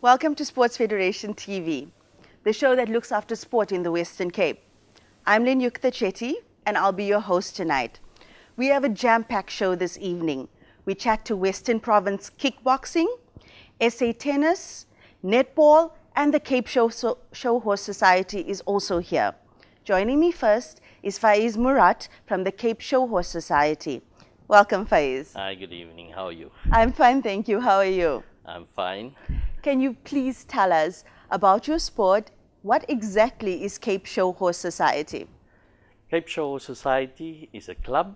Welcome to Sports Federation TV, the show that looks after sport in the Western Cape. I'm Therapeutic Chetty, and I'll be your host tonight. We have a jam-packed show this evening. We chat to Western Province kickboxing, SA tennis, netball, and the Cape Show Horse Society is also here. Joining me first is Faiz Murat from the Cape Show Horse Society. Welcome, Faiz. Hi, good evening. How are you? I'm fine, thank you. How are you? I'm fine. Can you please tell us about your sport? What exactly is Cape Show Horse Society? Cape Show Horse Society is a club.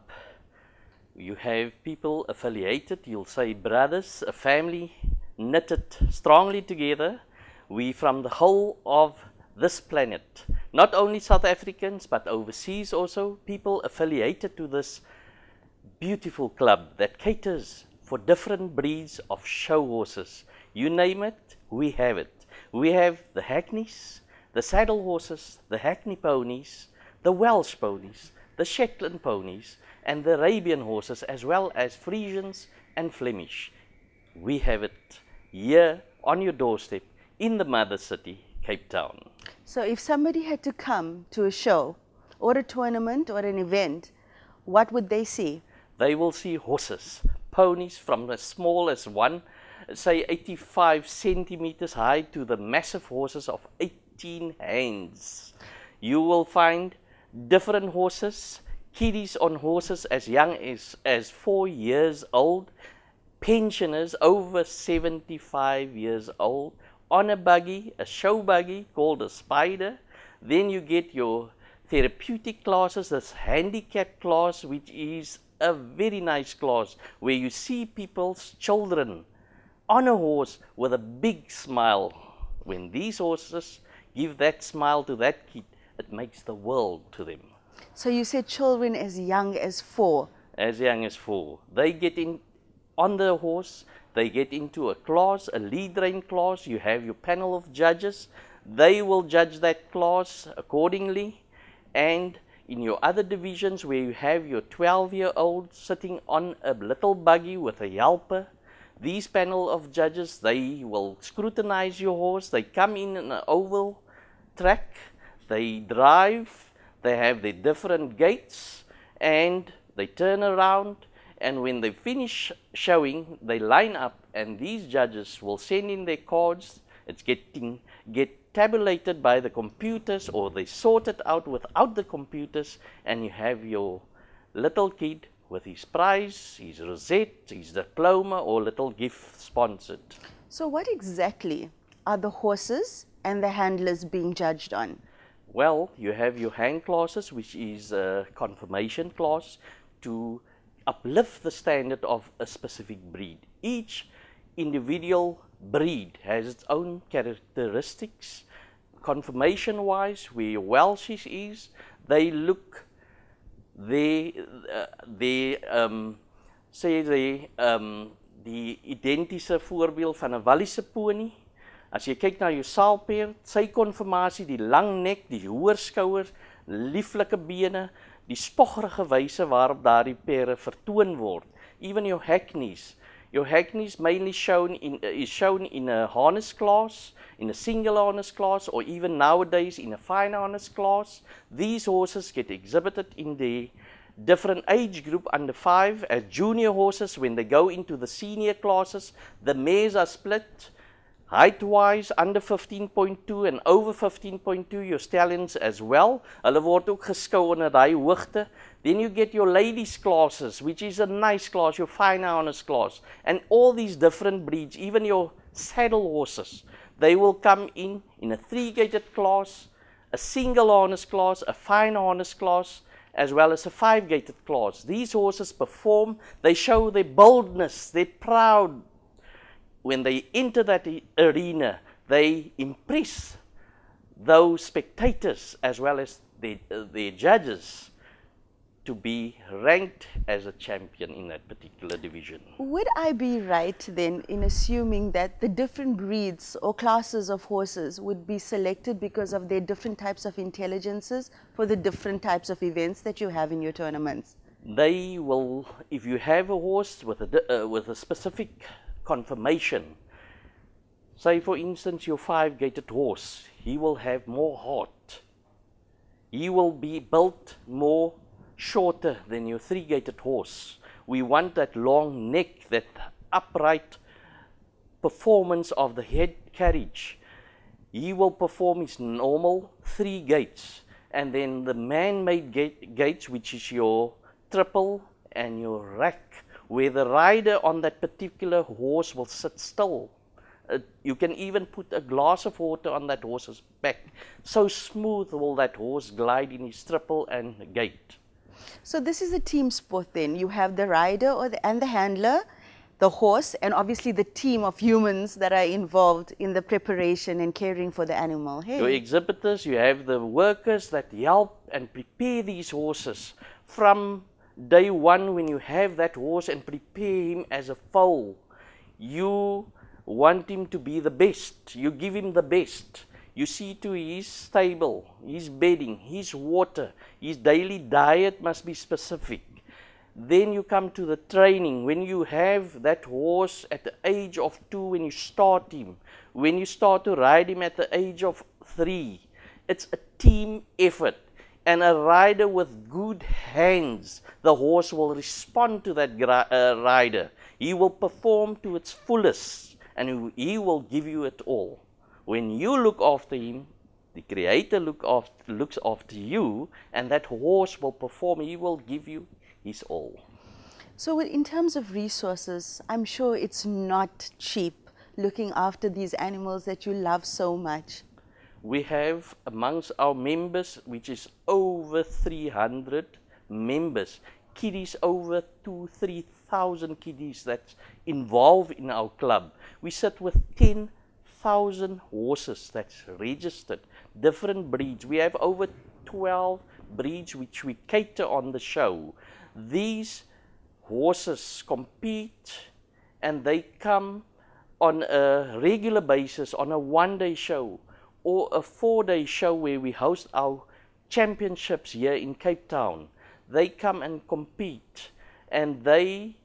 You have people affiliated, you'll say brothers, a family knitted strongly together. We from the whole of this planet, not only South Africans, but overseas also, people affiliated to this beautiful club that caters for different breeds of show horses. You name it, we have it. We have the hackneys, the saddle horses, the hackney ponies, the Welsh ponies, the Shetland ponies, and the Arabian horses, as well as Frisians and Flemish. We have it here on your doorstep in the mother city, Cape Town. So if somebody had to come to a show or a tournament or an event, what would they see? They will see horses, ponies from as small as one, say 85 centimeters high, to the massive horses of 18 hands. You will find different horses, kiddies on horses as young as 4 years old, pensioners over 75 years old, on a buggy, a show buggy called a spider. Then you get your therapeutic classes, this handicap class, which is a very nice class where you see people's children on a horse with a big smile. When these horses give that smile to that kid, it makes the world to them. So you said children as young as 4. As young as 4. They get in on the horse, they get into a class, a lead rein class. You have your panel of judges. They will judge that class accordingly. And in your other divisions where you have your 12-year-old sitting on a little buggy with a helper, these panel of judges, they will scrutinize your horse. They come in an oval track, they drive, they have their different gaits, and they turn around, and when they finish showing, they line up, and these judges will send in their cards. It's get tabulated by the computers, or they sort it out without the computers, and you have your little kid with his prize, his rosette, his diploma, or little gift sponsored. So what exactly are the horses and the handlers being judged on? Well, you have your hand classes, which is a confirmation class to uplift the standard of a specific breed. Each individual breed has its own characteristics. Confirmation-wise, where your Welshies is, they look die identiese voorbeeld van 'n Walliese pony. As jy kyk na jou saalperd, sy konfirmasie, die lang nek, die hoër skouers, lieflike bene, die spoggerige wyse waarop daardie perde vertoon word. Even your hackneys. Your hackneys mainly is shown in a harness class, in a single harness class, or even nowadays in a fine harness class. These horses get exhibited in the different age group under 5 as junior horses. When they go into the senior classes, the mares are split height-wise under 15.2 and over 15.2, your stallions as well. Hulle word ook geskou onder daai hoogte. Then you get your ladies classes, which is a nice class, your fine harness class. And all these different breeds, even your saddle horses, they will come in a 3-gated class, a single harness class, a fine harness class, as well as a 5-gated class. These horses perform, they show their boldness, their proud. When they enter that arena, they impress those spectators as well as their judges to be ranked as a champion in that particular division. Would I be right then in assuming that the different breeds or classes of horses would be selected because of their different types of intelligences for the different types of events that you have in your tournaments? They will, if you have a horse with a specific confirmation, Say for instance your 5-gated horse, he will have more heart. He will be built more shorter than your 3-gated horse. We want that long neck, that upright performance of the head carriage. He will perform his normal 3 gaits, and then the man-made gaits, which is your triple and your rack, where the rider on that particular horse will sit still. You can even put a glass of water on that horse's back. So smooth will that horse glide in his triple and gait. So this is a team sport then. You have the rider and the handler, the horse, and obviously the team of humans that are involved in the preparation and caring for the animal. Hey. Your exhibitors, you have the workers that help and prepare these horses from day one when you have that horse and prepare him as a foal. You want him to be the best. You give him the best. You see to his stable, his bedding, his water, his daily diet must be specific. Then you come to the training. When you have that horse at the age of 2, when you start him, when you start to ride him at the age of 3, it's a team effort. And a rider with good hands, the horse will respond to that rider. He will perform to its fullest, and he will give you it all. When you look after him, the Creator looks after you, and that horse will perform. He will give you his all. So in terms of resources, I'm sure it's not cheap looking after these animals that you love so much. We have amongst our members, which is over 300 members, kiddies over 2,000-3,000 kiddies that's involved in our club. We sit with 10,000 horses that's registered, different breeds. We have over 12 breeds which we cater on the show. These horses compete and they come on a regular basis on a 1-day show or a 4-day show where we host our championships here in Cape Town. They come and compete and they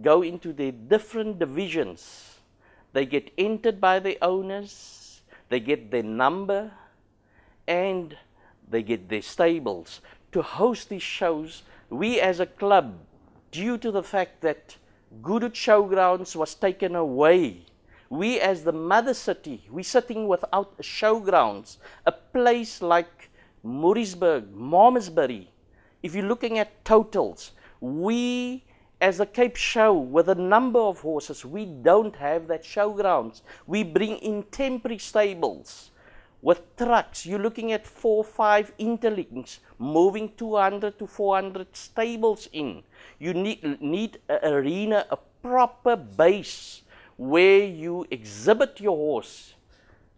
go into their different divisions. They get entered by the owners, they get their number, and they get their stables. To host these shows, we as a club, due to the fact that Goodwood Showgrounds was taken away, we as the mother city, we're sitting without showgrounds. A place like Murraysburg, Malmesbury, if you're looking at totals, we as a Cape Show with a number of horses, we don't have that showgrounds. We bring in temporary stables with trucks. You're looking at 4 or 5 interlinks, moving 200 to 400 stables in. You need an arena, a proper base where you exhibit your horse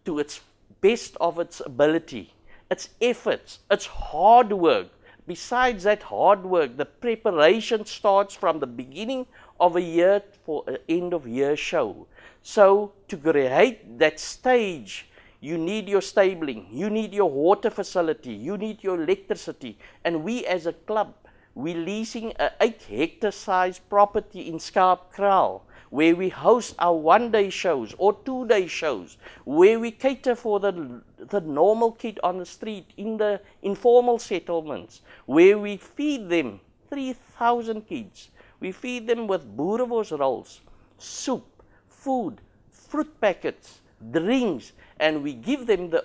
to its best of its ability, its efforts, its hard work. Besides that hard work, the preparation starts from the beginning of a year for an end of year show. So to create that stage, you need your stabling, you need your water facility, you need your electricity. And we as a club, we're leasing an 8-hectare size property in Skarpkraal, where we host our 1-day shows or 2-day shows, where we cater for the normal kid on the street, in the informal settlements, where we feed them 3,000 kids. We feed them with boerewors rolls, soup, food, fruit packets, drinks, and we give them the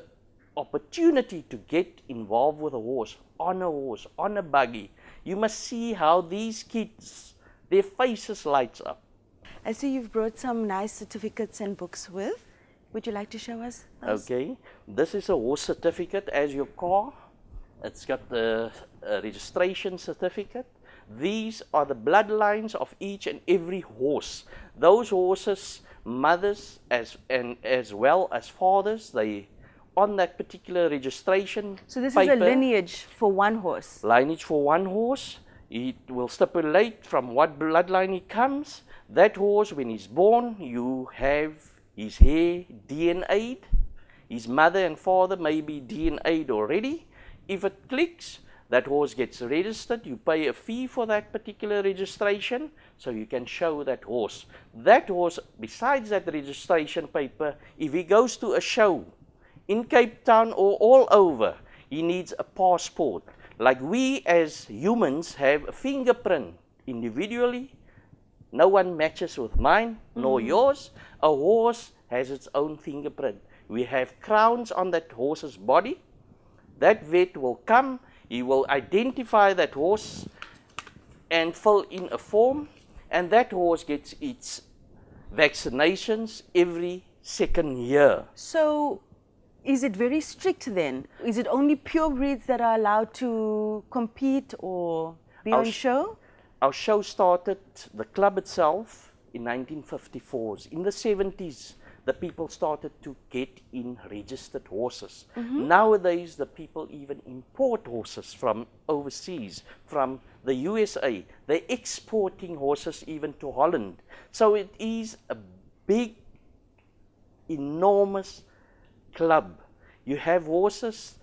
opportunity to get involved with a horse, on a buggy. You must see how these kids, their faces lights up. I see you've brought some nice certificates and books with. Would you like to show us those? Okay, this is a horse certificate as your car. It's got the registration certificate. These are the bloodlines of each and every horse. Those horses, mothers as well as fathers, they on that particular registration So this paper, is a lineage for one horse? Lineage for one horse. It will stipulate from what bloodline he comes. That horse, when he's born, you have his hair DNA'd. His mother and father may be DNA'd already. If it clicks, That horse gets registered. You pay a fee for that particular registration, so you can show that horse. That horse, besides that registration paper, if he goes to a show in Cape Town or all over, he needs a passport. Like we as humans have a fingerprint individually. No one matches with mine, nor yours. A horse has its own fingerprint. We have crowns on that horse's body. That vet will come, he will identify that horse and fill in a form, and that horse gets its vaccinations every second year. So, is it very strict then? Is it only purebreds that are allowed to compete or be on show? Our show started, the club itself, in 1954. In the 70s, the people started to get in registered horses. Nowadays, the people even import horses from overseas, from the USA. They're exporting horses even to Holland. So it is a big, enormous club. You have horses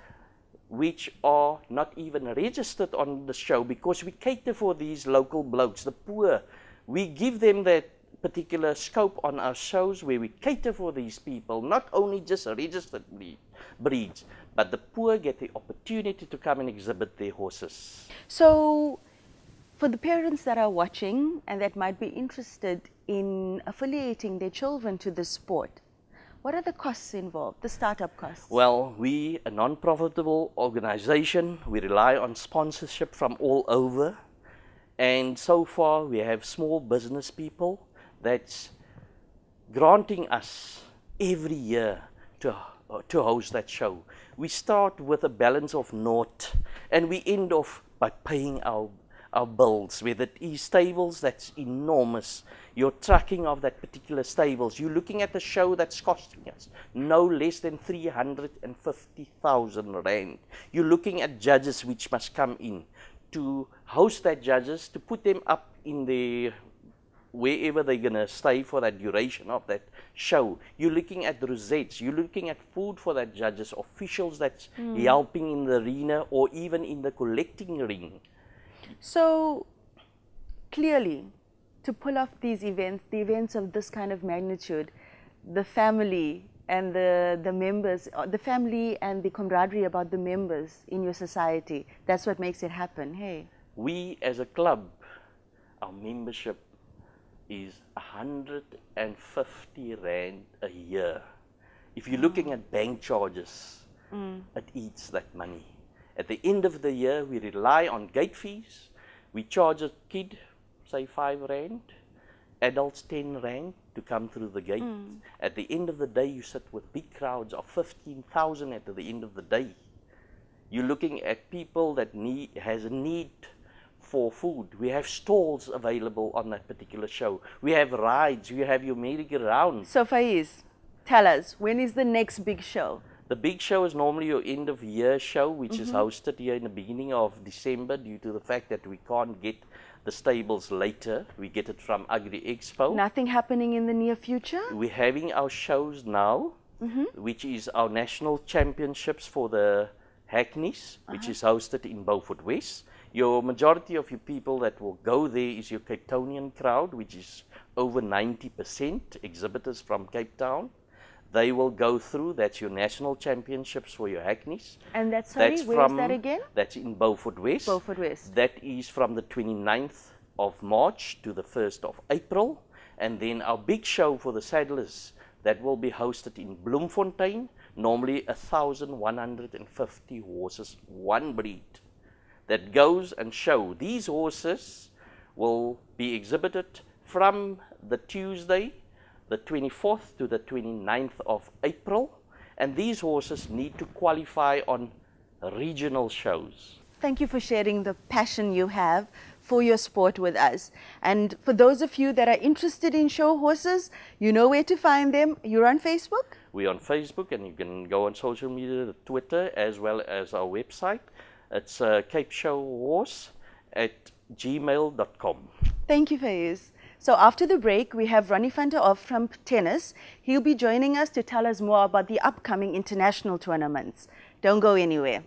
which are not even registered on the show because we cater for these local blokes, the poor. We give them that particular scope on our shows where we cater for these people, not only just registered breeds, but the poor get the opportunity to come and exhibit their horses. So, for the parents that are watching and that might be interested in affiliating their children to this sport, what are the costs involved, the startup costs? Well, we, a non-profitable organization, we rely on sponsorship from all over. And so far, we have small business people that's granting us every year to host that show. We start with a balance of naught, and we end off by paying our bills, whether it is stables, that's enormous. Your trucking of that particular stables, you're looking at a show that's costing us no less than 350,000 rand. You're looking at judges which must come in to host that judges, to put them up in the wherever they're going to stay for that duration of that show. You're looking at rosettes, you're looking at food for that judges, officials that's helping in the arena or even in the collecting ring. So, clearly, to pull off these events, the events of this kind of magnitude, the family and the members, the family and the camaraderie about the members in your society, that's what makes it happen, hey? We as a club, our membership is 150 Rand a year. If you're looking at bank charges, it eats that money. At the end of the year, we rely on gate fees. We charge a kid, say 5 Rand, adults 10 Rand to come through the gate. At the end of the day, you sit with big crowds of 15,000 at the end of the day. You're looking at people that has a need for food. We have stalls available on that particular show. We have rides, you have your merry-go-round. So Faiz, tell us, when is the next big show? The big show is normally your end of year show, which is hosted here in the beginning of December due to the fact that we can't get the stables later. We get it from Agri Expo. Nothing happening in the near future? We're having our shows now, which is our national championships for the Hackneys, which is hosted in Beaufort West. Your majority of your people that will go there is your Cape Townian crowd, which is over 90% exhibitors from Cape Town. They will go through, that's your national championships for your Hackneys. And that's, sorry, where is that again? That's in Beaufort West. Beaufort West. That is from the 29th of March to the 1st of April. And then our big show for the saddlers, that will be hosted in Bloemfontein. Normally 1,150 horses, one breed, that goes and show. These horses will be exhibited from the Tuesday, the 24th to the 29th of April, and these horses need to qualify on regional shows. Thank you for sharing the passion you have for your sport with us. And for those of you that are interested in show horses, you know where to find them. You're on Facebook? We're on Facebook, and you can go on social media, Twitter, as well as our website. It's capeshowhorse@gmail.com. Thank you, Faiz. So after the break, we have Ronnie van der Off from tennis. He'll be joining us to tell us more about the upcoming international tournaments. Don't go anywhere.